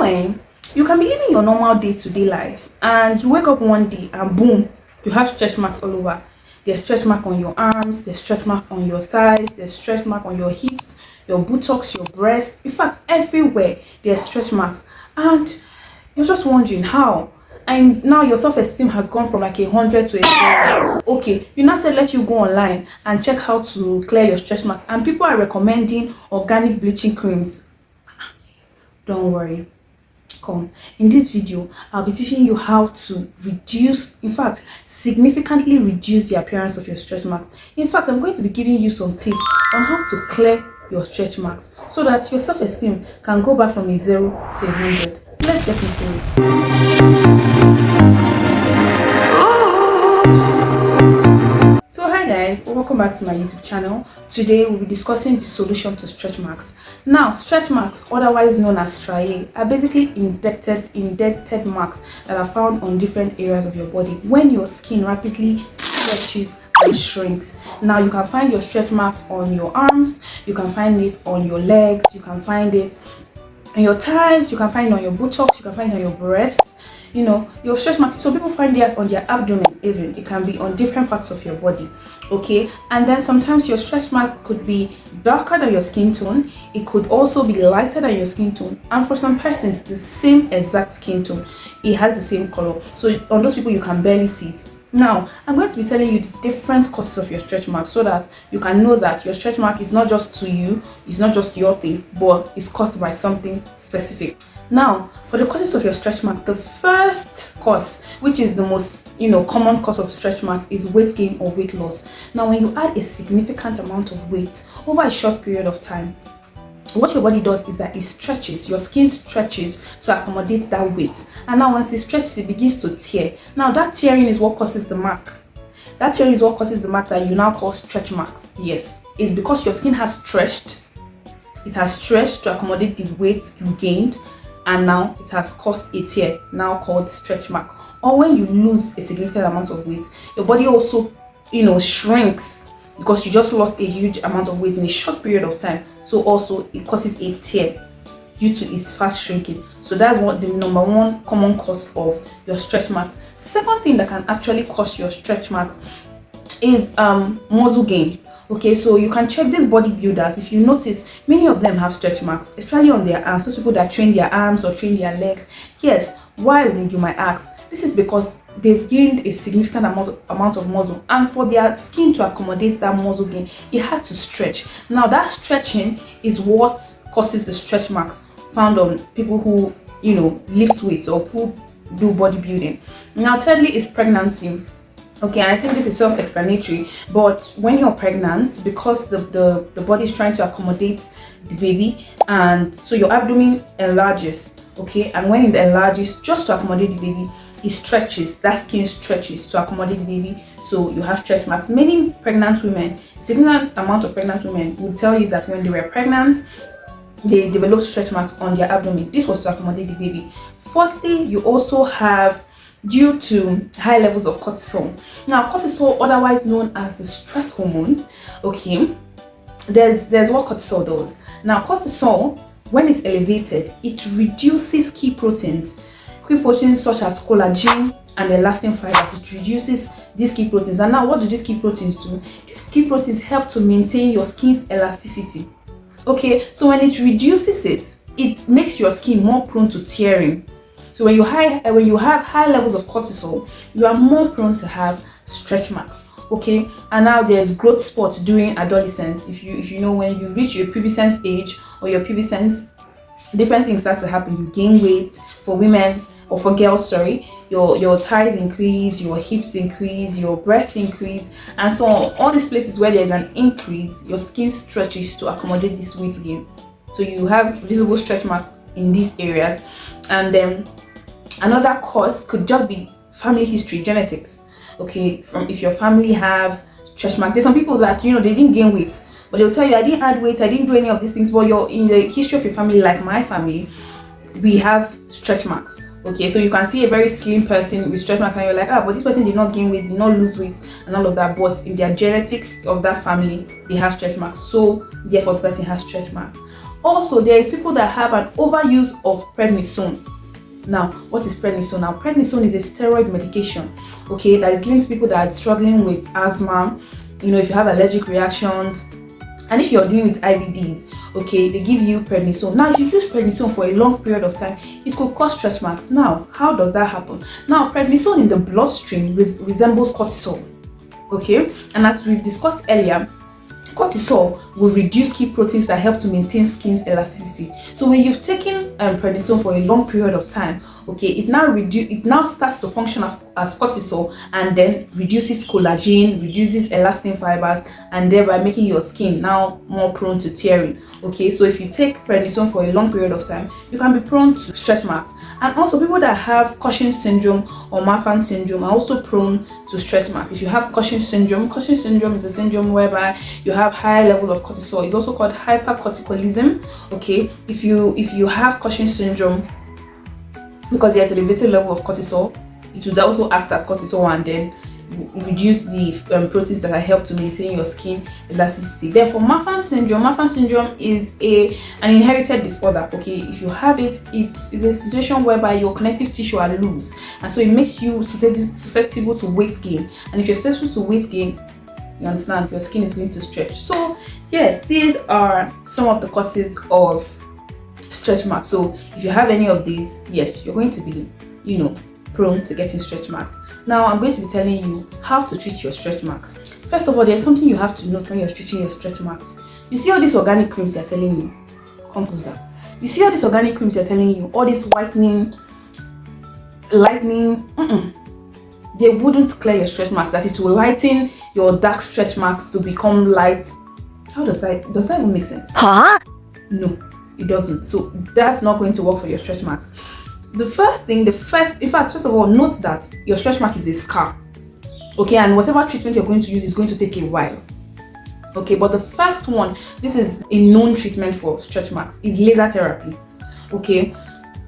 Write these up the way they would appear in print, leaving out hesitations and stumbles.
you can be living your normal day-to-day life and you wake up one day and boom, you have stretch marks all over. There's stretch mark on your arms, there's stretch mark on your thighs, there's stretch mark on your hips, your buttocks, your breast. In fact, everywhere there's stretch marks. And you're just wondering how. And now your self-esteem has gone from like 100 to a 0. Okay, you now said let you go online and check how to clear your stretch marks. And people are recommending organic bleaching creams. Don't worry. Come. In this video, I'll be teaching you how to reduce, in fact, significantly reduce the appearance of your stretch marks. In fact, I'm going to be giving you some tips on how to clear your stretch marks so that your self-esteem can go back from a 0 to 100. Let's get into it. So hi guys, welcome back to my YouTube channel. Today we'll be discussing the solution to stretch marks. Now, stretch marks, otherwise known as striae, are basically indented marks that are found on different areas of your body when your skin rapidly stretches and shrinks. Now you can find your stretch marks on your arms, you can find it on your legs, you can find it on your thighs, you can find it on your buttocks, you can find it on your breasts. You know, your stretch marks, so people find theirs on their abdomen. Even it can be on different parts of your body. Okay, and then sometimes your stretch mark could be darker than your skin tone, it could also be lighter than your skin tone, and for some persons the same exact skin tone, it has the same color. So on those people you can barely see it. Now I'm going to be telling you the different causes of your stretch mark so that you can know that your stretch mark is not just to you, it's not just your thing, but it's caused by something specific. Now, for the causes of your stretch mark, the first cause, which is the most common cause of stretch marks, is weight gain or weight loss. Now, when you add a significant amount of weight over a short period of time, what your body does is that it stretches, your skin stretches to accommodate that weight. And now once it stretches, it begins to tear. Now that tearing is what causes the mark. That tearing is what causes the mark that you now call stretch marks. Yes, it's because your skin has stretched. It has stretched to accommodate the weight you gained, and now it has caused a tear, now called stretch mark. Or when you lose a significant amount of weight, your body also shrinks because you just lost a huge amount of weight in a short period of time. So also it causes a tear due to its fast shrinking. So that's what the number one common cause of your stretch marks. Second thing that can actually cause your stretch marks is muscle gain. Okay, so you can check these bodybuilders. If you notice, many of them have stretch marks, especially on their arms. Those people that train their arms or train their legs. Yes, why, you might ask? This is because they've gained a significant amount of muscle, and for their skin to accommodate that muscle gain, it had to stretch. Now that stretching is what causes the stretch marks found on people who lift weights or who do bodybuilding. Now thirdly is pregnancy. Okay, and I think this is self-explanatory, but when you're pregnant, because the body is trying to accommodate the baby, and so your abdomen enlarges, okay, and when it enlarges just to accommodate the baby, it stretches, that skin stretches to accommodate the baby, so you have stretch marks. Many pregnant women, significant amount of pregnant women will tell you that when they were pregnant, they developed stretch marks on their abdomen. This was to accommodate the baby. Fourthly, you also have due to high levels of cortisol. Now cortisol, otherwise known as the stress hormone, okay, there's what cortisol does. Now cortisol, when it's elevated, it reduces key proteins such as collagen and elastin fibers. It reduces these key proteins. And now what do these key proteins do? These key proteins help to maintain your skin's elasticity. Okay, so when it reduces it, it makes your skin more prone to tearing. So when you have high levels of cortisol, you are more prone to have stretch marks. Okay, and now there's growth spurts during adolescence. If you know, when you reach your pubescence age or your pubescence, different things start to happen. You gain weight. For women or for girls, sorry, your thighs increase, your hips increase, your breasts increase, and so on. All these places where there's an increase, your skin stretches to accommodate this weight gain. So you have visible stretch marks in these areas. And then another cause could just be family history, genetics. Okay, from if your family have stretch marks. There's some people that they didn't gain weight, but they'll tell you, I didn't add weight, I didn't do any of these things. But you're in the history of your family, like my family, we have stretch marks. Okay, so you can see a very slim person with stretch marks and you're like, but this person did not gain weight, did not lose weight and all of that, but in their genetics of that family, they have stretch marks, so therefore the person has stretch marks. Also, there is people that have an overuse of prednisone. Now, what is prednisone? Now, prednisone is a steroid medication, okay, that is given to people that are struggling with asthma, if you have allergic reactions, and if you're dealing with IBDs, okay, they give you prednisone. Now, if you use prednisone for a long period of time, it could cause stretch marks. Now, how does that happen? Now, prednisone in the bloodstream resembles cortisol, okay, and as we've discussed earlier, cortisol will reduce key proteins that help to maintain skin's elasticity. So when you've taken prednisone for a long period of time, okay, it now starts to function as cortisol, and then reduces collagen, reduces elastin fibers, and thereby making your skin now more prone to tearing. Okay, so if you take prednisone for a long period of time, you can be prone to stretch marks. And also, people that have Cushing syndrome or Marfan syndrome are also prone to stretch marks. If you have Cushing syndrome is a syndrome whereby you have high level of cortisol. It's also called hypercorticolism. Okay, if you have Cushing syndrome, because there's an elevated level of cortisol, it would also act as cortisol and then reduce the proteins that are help to maintain your skin elasticity. Therefore, Marfan syndrome is an inherited disorder. Okay, if you have it, it is a situation whereby your connective tissue are loose, and so it makes you susceptible to weight gain. And if you're susceptible to weight gain, you understand, your skin is going to stretch. So yes, these are some of the causes of stretch marks. So if you have any of these, yes, you're going to be, prone to getting stretch marks. Now, I'm going to be telling you how to treat your stretch marks. First of all, there's something you have to note when you're treating your stretch marks. You see all these organic creams they're telling you. Come closer. You see all these organic creams they're telling you, all this whitening, lightening. They wouldn't clear your stretch marks. That it will lighten your dark stretch marks to become light. How does that even make sense? Huh? No, it doesn't. So that's not going to work for your stretch marks. First of all, note that your stretch mark is a scar, okay, and whatever treatment you're going to use is going to take a while, okay. But the first one, this is a known treatment for stretch marks, is laser therapy, okay.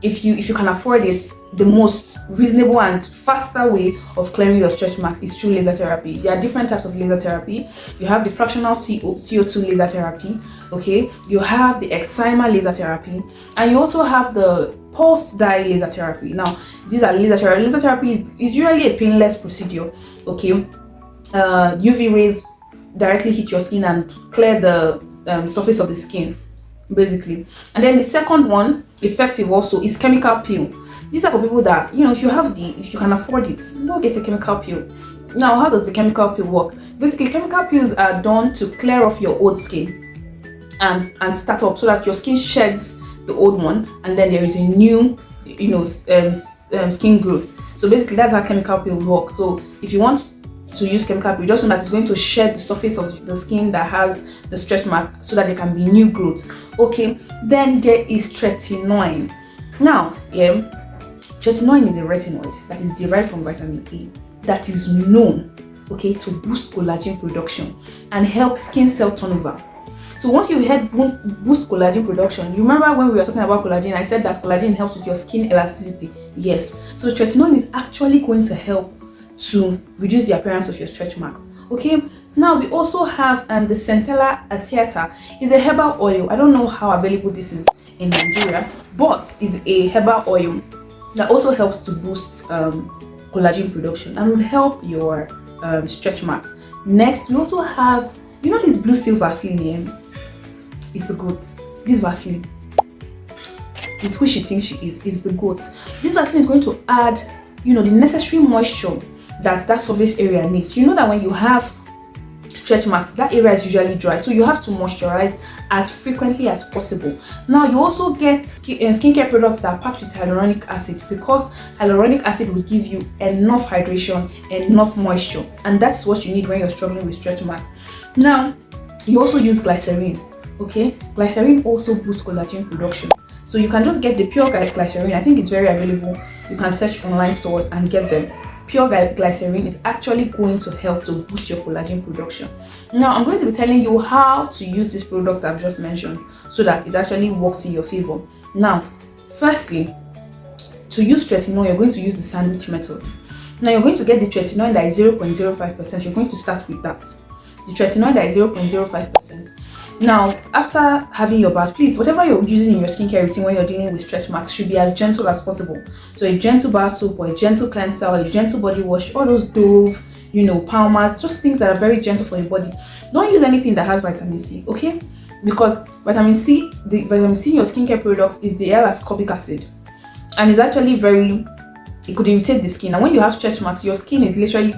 If you can afford it, the most reasonable and faster way of clearing your stretch marks is through laser therapy. There are different types of laser therapy. You have the fractional CO2 laser therapy, okay. You have the excimer laser therapy, and you also have the pulsed dye laser therapy. Now, these are laser therapy. Laser therapy is usually a painless procedure, okay. UV rays directly hit your skin and clear the surface of the skin, basically. And then the second one, effective also, is chemical peel. These are for people that, if you can afford it, go get a chemical peel. Now, how does the chemical peel work? Basically, chemical peels are done to clear off your old skin and start up, so that your skin sheds the old one, and then there is a new skin growth. So basically, that's how chemical peel work. So if you want to use chemical peel, just know that it's going to shed the surface of the skin that has the stretch mark, so that there can be new growth. Okay, then there is tretinoin. Now, tretinoin is a retinoid that is derived from vitamin A, that is known, okay, to boost collagen production and help skin cell turnover. So once you had boost collagen production, you remember when we were talking about collagen, I said that collagen helps with your skin elasticity. Yes, so tretinoin is actually going to help to reduce the appearance of your stretch marks. Okay, now we also have the Centella aceata. Is a herbal oil. I don't know how available this is in Nigeria, but is a herbal oil that also helps to boost collagen production and will help your stretch marks. Next, we also have, this blue seal Vaseline. Is the goat. This Vaseline is who she thinks she is the goat. This Vaseline is going to add, the necessary moisture that surface area needs. You know that when you have stretch marks, that area is usually dry, so you have to moisturize as frequently as possible. Now, you also get skincare products that are packed with hyaluronic acid, because hyaluronic acid will give you enough hydration, enough moisture, and that's what you need when you're struggling with stretch marks. Now, you also use glycerin. Okay, glycerin also boosts collagen production, so you can just get the pure glycerin. I think it's very available. You can search online stores and get them. Pure glycerin is actually going to help to boost your collagen production. Now, I'm going to be telling you how to use these products I've just mentioned, so that it actually works in your favor. Now, firstly, to use tretinoin, you're going to use the sandwich method. Now, you're going to get the tretinoin that is 0.05%. You're going to start with that. The tretinoin that is 0.05%. Now, after having your bath, please, whatever you're using in your skincare routine when you're dealing with stretch marks should be as gentle as possible. So a gentle bar soap or a gentle cleanser or a gentle body wash, all those Dove, Palmer's, just things that are very gentle for your body. Don't use anything that has vitamin C, okay? Because the vitamin C in your skincare products is the L-ascorbic acid, and it's actually it could irritate the skin. And when you have stretch marks, your skin is literally,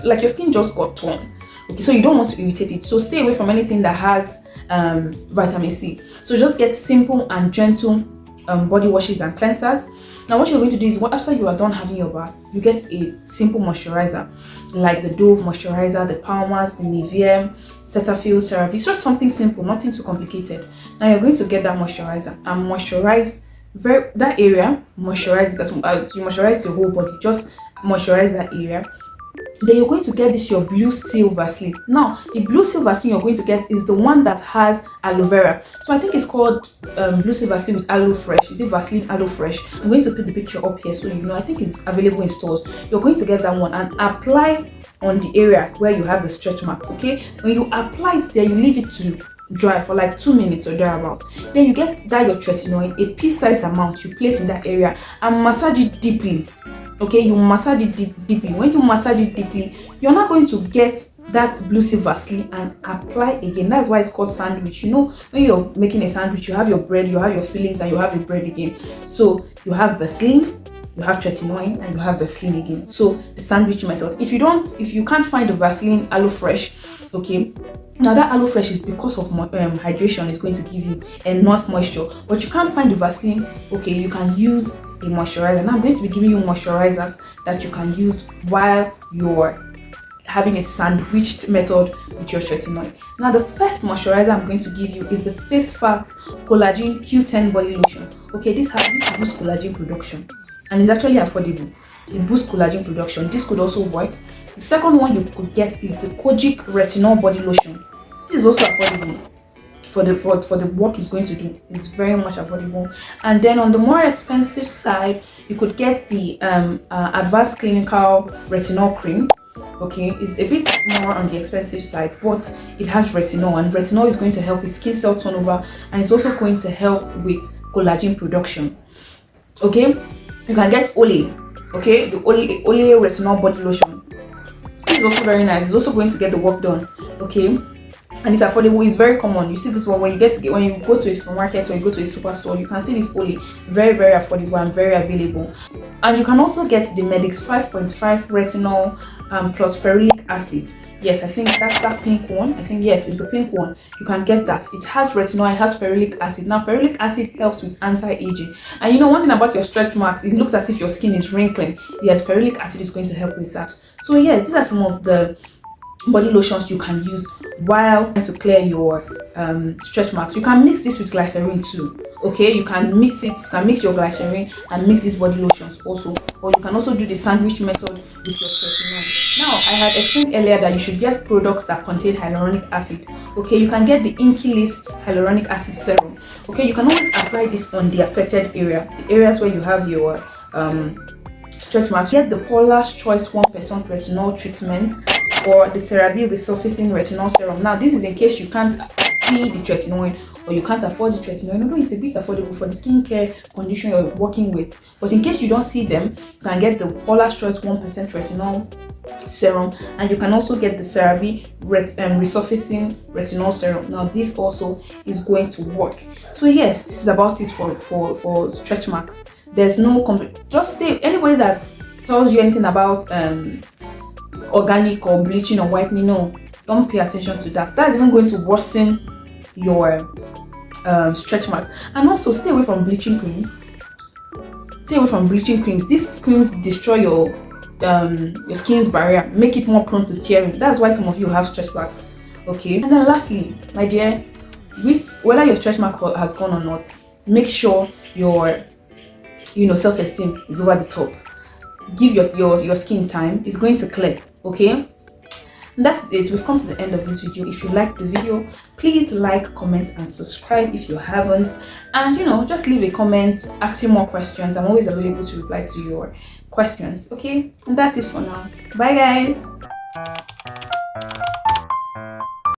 like your skin just got torn. Okay, so you don't want to irritate it. So stay away from anything that has vitamin C. So just get simple and gentle body washes and cleansers. Now what you're going to do is, after you are done having your bath, you get a simple moisturizer like the Dove moisturizer, the Palmer's, the Nivea, Cetaphil, CeraVe. It's just something simple, nothing too complicated. Now you're going to get that moisturizer and moisturize that area. Moisturize it. You moisturize your whole body. Just moisturize that area. Then you're going to get this, your Blue Seal Vaseline. Now the Blue Seal Vaseline you're going to get is the one that has aloe vera. So I think it's called Blue Seal Vaseline with Aloe Fresh. Is it Vaseline Aloe Fresh? I'm going to put the picture up here so you know. I think it's available in stores. You're going to get that one and apply on the area where you have the stretch marks. Okay, when you apply it there, you leave it to dry for like 2 minutes or thereabout. Then you get that your tretinoin, a pea-sized amount, you place in that area and massage it deeply. Okay, you massage it deeply. When you massage it deeply, you're not going to get that Blue Seal Vaseline and apply again. That's why it's called sandwich. When you're making a sandwich, you have your bread, you have your fillings, and you have your bread again. So you have Vaseline, you have tretinoin, and you have Vaseline again. So the sandwich method. If you can't find the Vaseline Aloe Fresh, okay, now that Aloe Fresh is because of hydration, is going to give you enough moisture. But you can't find the Vaseline, okay, you can use a moisturizer. Now I'm going to be giving you moisturizers that you can use while you're having a sandwiched method with your tretinoin. Now the first moisturizer I'm going to give you is the Face Facts Collagen Q10 Body Lotion. Okay, this boosts collagen production and it's actually affordable. It boosts collagen production. This could also work. The second one you could get is the Kojic Retinol Body Lotion. This is also affordable for the work it's going to do. It's very much affordable. And then on the more expensive side, you could get the Advanced Clinical Retinol Cream. Okay, it's a bit more on the expensive side, but it has retinol, and retinol is going to help with skin cell turnover, and it's also going to help with collagen production. Okay, you can get Olay. Okay, the Olay Retinol Body Lotion. This is also very nice. It's also going to get the work done. Okay, and it's affordable. It's very common. You see this one when you go to a supermarket or you go to a superstore. You can see this Olay, very affordable and very available. And you can also get the Medix 5.5 Retinol plus ferulic acid. Yes, I think that's that pink one. I think yes, it's the pink one. You can get that. It has retinol, it has ferulic acid. Now ferulic acid helps with anti-aging. And one thing about your stretch marks, it looks as if your skin is wrinkling. Yes, ferulic acid is going to help with that. So yes, these are some of the body lotions you can use while trying to clear your stretch marks. You can mix this with glycerin too. Okay, you can mix your glycerin and mix these body lotions also, or you can also do the sandwich method with your tretinoin. Now I had explained earlier that you should get products that contain hyaluronic acid. Okay, you can get the Inky List hyaluronic acid serum. Okay, you can always apply this on the affected area, the areas where you have your stretch marks. Get the Paula's Choice 1% retinol treatment or the CeraVe resurfacing retinol serum. Now this is in case you can't see the tretinoin or you can't afford the tretinoin. Although it's a bit affordable for the skincare condition you're working with, but in case you don't see them, you can get the Paula's Choice 1% retinol serum, and you can also get the CeraVe resurfacing retinol serum. Now this also is going to work. So yes, this is about it for stretch marks. There's no just stay. Anybody that tells you anything about organic or bleaching or whitening, no, don't pay attention to that. That's even going to worsen your stretch marks. And also stay away from bleaching creams. These creams destroy your skin's barrier, make it more prone to tearing. That's why some of you have stretch marks. Okay, and then lastly, my dear, whether your stretch mark has gone or not, make sure your self-esteem is over the top. Give your skin time. It's going to clear. Okay, and that's it. We've come to the end of this video. If you like the video, please like, comment and subscribe if you haven't, and just leave a comment asking more questions. I'm always available to reply to your questions. Okay, and that's it for now. Bye guys.